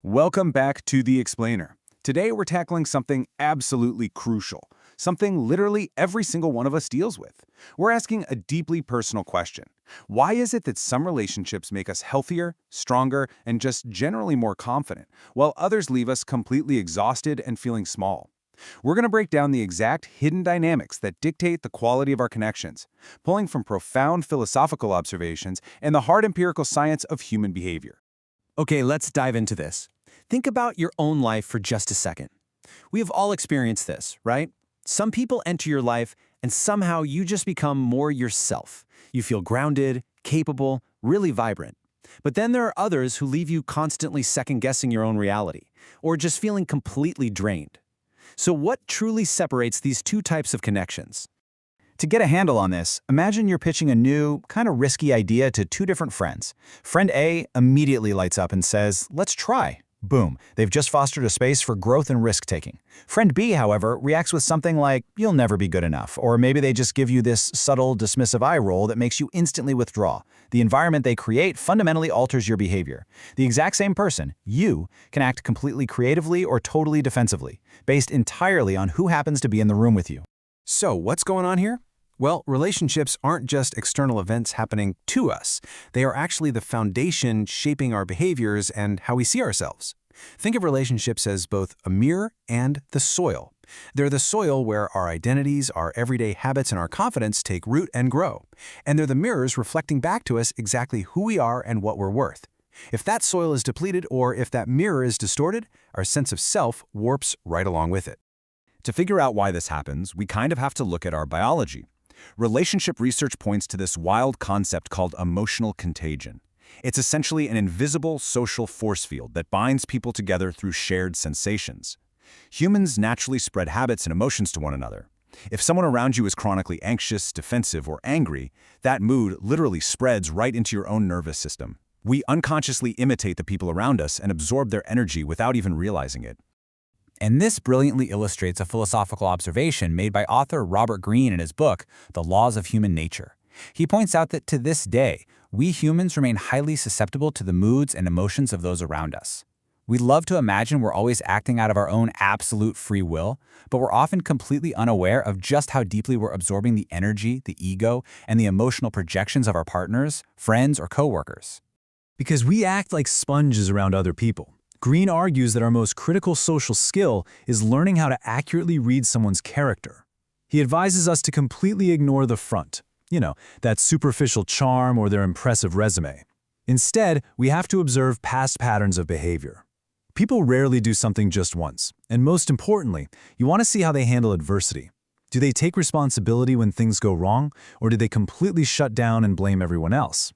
Welcome back to The Explainer. Today we're tackling something absolutely crucial, something literally every single one of us deals with. We're asking a deeply personal question. Why is it that some relationships make us healthier, stronger, and just generally more confident, while others leave us completely exhausted and feeling small? We're going to break down the exact hidden dynamics that dictate the quality of our connections, pulling from profound philosophical observations and the hard empirical science of human behavior. Okay, let's dive into this. Think about your own life for just a second. We have all experienced this, right? Some people enter your life and somehow you just become more yourself. You feel grounded, capable, really vibrant. But then there are others who leave you constantly second-guessing your own reality, or just feeling completely drained. So what truly separates these two types of connections? To get a handle on this, imagine you're pitching a new, kind of risky idea to two different friends. Friend A immediately lights up and says, "Let's try." Boom, they've just fostered a space for growth and risk-taking. Friend B, however, reacts with something like, "You'll never be good enough," or maybe they just give you this subtle, dismissive eye roll that makes you instantly withdraw. The environment they create fundamentally alters your behavior. The exact same person, you, can act completely creatively or totally defensively, based entirely on who happens to be in the room with you. So what's going on here? Well, relationships aren't just external events happening to us. They are actually the foundation shaping our behaviors and how we see ourselves. Think of relationships as both a mirror and the soil. They're the soil where our identities, our everyday habits, and our confidence take root and grow. And they're the mirrors reflecting back to us exactly who we are and what we're worth. If that soil is depleted or if that mirror is distorted, our sense of self warps right along with it. To figure out why this happens, we kind of have to look at our biology. Relationship research points to this wild concept called emotional contagion. It's essentially an invisible social force field that binds people together through shared sensations. Humans naturally spread habits and emotions to one another. If someone around you is chronically anxious, defensive, or angry, that mood literally spreads right into your own nervous system. We unconsciously imitate the people around us and absorb their energy without even realizing it. And this brilliantly illustrates a philosophical observation made by author Robert Greene in his book, The Laws of Human Nature. He points out that to this day, we humans remain highly susceptible to the moods and emotions of those around us. We love to imagine we're always acting out of our own absolute free will, but we're often completely unaware of just how deeply we're absorbing the energy, the ego, and the emotional projections of our partners, friends, or coworkers. Because we act like sponges around other people. Greene argues that our most critical social skill is learning how to accurately read someone's character. He advises us to completely ignore the front, that superficial charm or their impressive resume. Instead, we have to observe past patterns of behavior. People rarely do something just once, and most importantly, you want to see how they handle adversity. Do they take responsibility when things go wrong, or do they completely shut down and blame everyone else?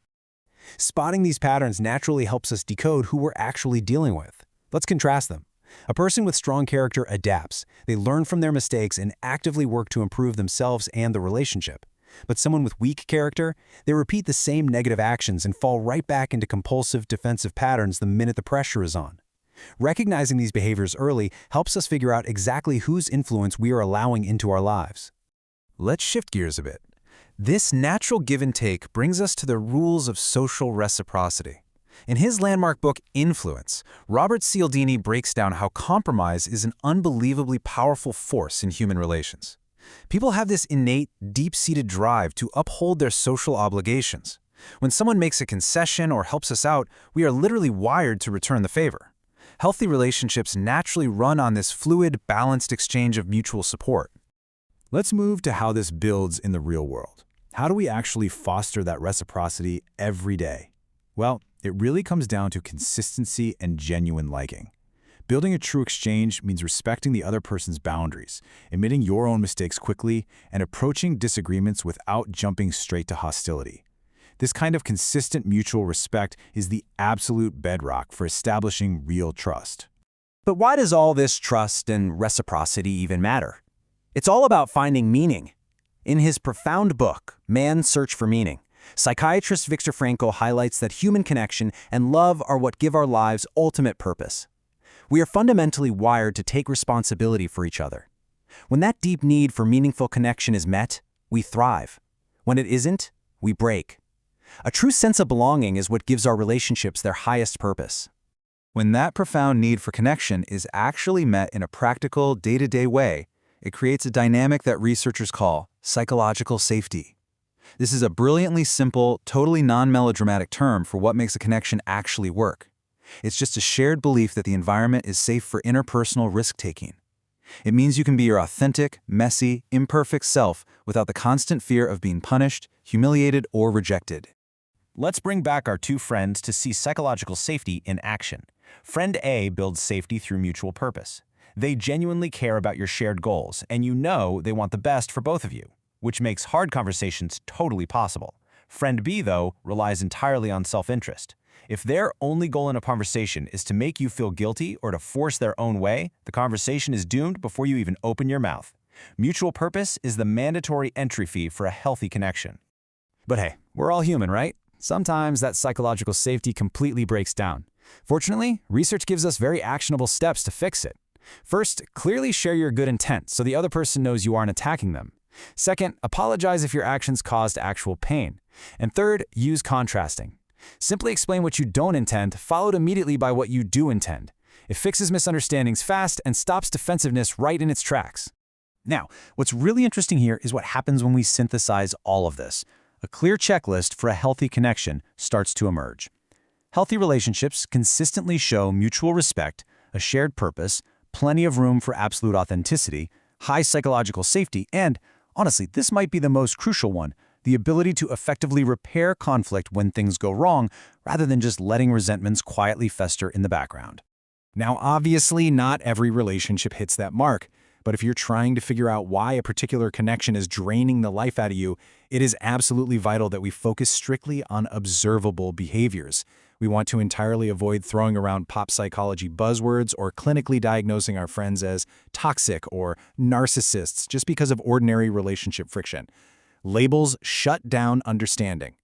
Spotting these patterns naturally helps us decode who we're actually dealing with. Let's contrast them. A person with strong character adapts. They learn from their mistakes and actively work to improve themselves and the relationship. But someone with weak character, they repeat the same negative actions and fall right back into compulsive defensive patterns the minute the pressure is on. Recognizing these behaviors early helps us figure out exactly whose influence we are allowing into our lives. Let's shift gears a bit. This natural give and take brings us to the rules of social reciprocity. In his landmark book, Influence, Robert Cialdini breaks down how compromise is an unbelievably powerful force in human relations. People have this innate, deep-seated drive to uphold their social obligations. When someone makes a concession or helps us out, we are literally wired to return the favor. Healthy relationships naturally run on this fluid, balanced exchange of mutual support. Let's move to how this builds in the real world. How do we actually foster that reciprocity every day? Well, it really comes down to consistency and genuine liking. Building a true exchange means respecting the other person's boundaries, admitting your own mistakes quickly, and approaching disagreements without jumping straight to hostility. This kind of consistent mutual respect is the absolute bedrock for establishing real trust. But why does all this trust and reciprocity even matter? It's all about finding meaning. In his profound book, Man's Search for Meaning, psychiatrist Viktor Frankl highlights that human connection and love are what give our lives ultimate purpose. We are fundamentally wired to take responsibility for each other. When that deep need for meaningful connection is met, we thrive. When it isn't, we break. A true sense of belonging is what gives our relationships their highest purpose. When that profound need for connection is actually met in a practical, day-to-day way, it creates a dynamic that researchers call psychological safety. This is a brilliantly simple, totally non-melodramatic term for what makes a connection actually work. It's just a shared belief that the environment is safe for interpersonal risk-taking. It means you can be your authentic, messy, imperfect self without the constant fear of being punished, humiliated, or rejected. Let's bring back our two friends to see psychological safety in action. Friend A builds safety through mutual purpose. They genuinely care about your shared goals, and you know they want the best for both of you, which makes hard conversations totally possible. Friend B, though, relies entirely on self-interest. If their only goal in a conversation is to make you feel guilty or to force their own way, the conversation is doomed before you even open your mouth. Mutual purpose is the mandatory entry fee for a healthy connection. But hey, we're all human, right? Sometimes that psychological safety completely breaks down. Fortunately, research gives us very actionable steps to fix it. First, clearly share your good intent so the other person knows you aren't attacking them. Second, apologize if your actions caused actual pain. And third, use contrasting. Simply explain what you don't intend, followed immediately by what you do intend. It fixes misunderstandings fast and stops defensiveness right in its tracks. Now, what's really interesting here is what happens when we synthesize all of this. A clear checklist for a healthy connection starts to emerge. Healthy relationships consistently show mutual respect, a shared purpose, plenty of room for absolute authenticity, high psychological safety, and, honestly, this might be the most crucial one, the ability to effectively repair conflict when things go wrong, rather than just letting resentments quietly fester in the background. Now, obviously, not every relationship hits that mark, but if you're trying to figure out why a particular connection is draining the life out of you, it is absolutely vital that we focus strictly on observable behaviors. We want to entirely avoid throwing around pop psychology buzzwords or clinically diagnosing our friends as toxic or narcissists just because of ordinary relationship friction. Labels shut down understanding.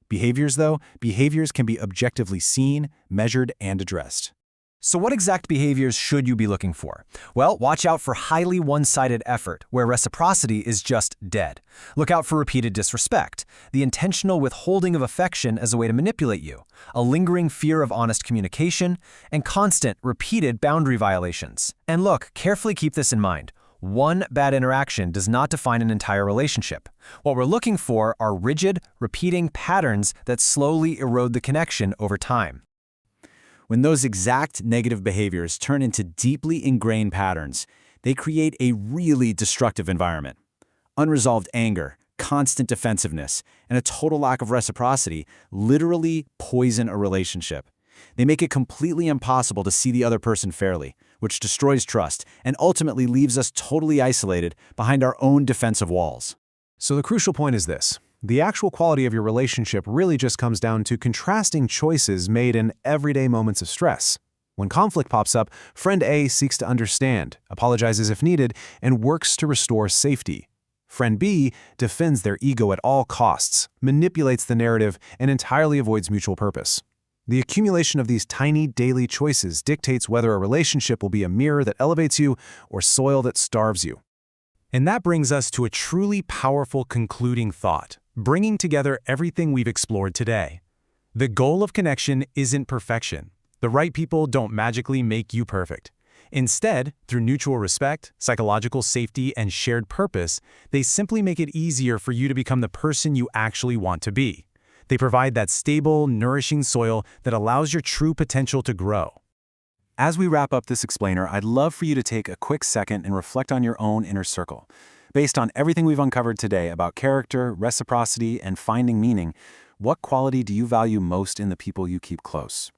Behaviors, though, behaviors can be objectively seen, measured, and addressed. So what exact behaviors should you be looking for? Well, watch out for highly one-sided effort, where reciprocity is just dead. Look out for repeated disrespect, the intentional withholding of affection as a way to manipulate you, a lingering fear of honest communication, and constant, repeated boundary violations. And look, carefully keep this in mind. One bad interaction does not define an entire relationship. What we're looking for are rigid, repeating patterns that slowly erode the connection over time. When those exact negative behaviors turn into deeply ingrained patterns, they create a really destructive environment. Unresolved anger, constant defensiveness, and a total lack of reciprocity literally poison a relationship. They make it completely impossible to see the other person fairly, which destroys trust and ultimately leaves us totally isolated behind our own defensive walls. So the crucial point is this. The actual quality of your relationship really just comes down to contrasting choices made in everyday moments of stress. When conflict pops up, friend A seeks to understand, apologizes if needed, and works to restore safety. Friend B defends their ego at all costs, manipulates the narrative, and entirely avoids mutual purpose. The accumulation of these tiny daily choices dictates whether a relationship will be a mirror that elevates you or soil that starves you. And that brings us to a truly powerful concluding thought, bringing together everything we've explored today. The goal of connection isn't perfection. The right people don't magically make you perfect. Instead, through mutual respect, psychological safety, and shared purpose, they simply make it easier for you to become the person you actually want to be. They provide that stable, nourishing soil that allows your true potential to grow. As we wrap up this explainer, I'd love for you to take a quick second and reflect on your own inner circle. Based on everything we've uncovered today about character, reciprocity, and finding meaning, what quality do you value most in the people you keep close?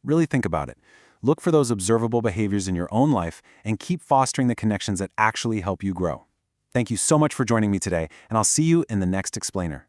Really think about it. Look for those observable behaviors in your own life and keep fostering the connections that actually help you grow. Thank you so much for joining me today, and I'll see you in the next explainer.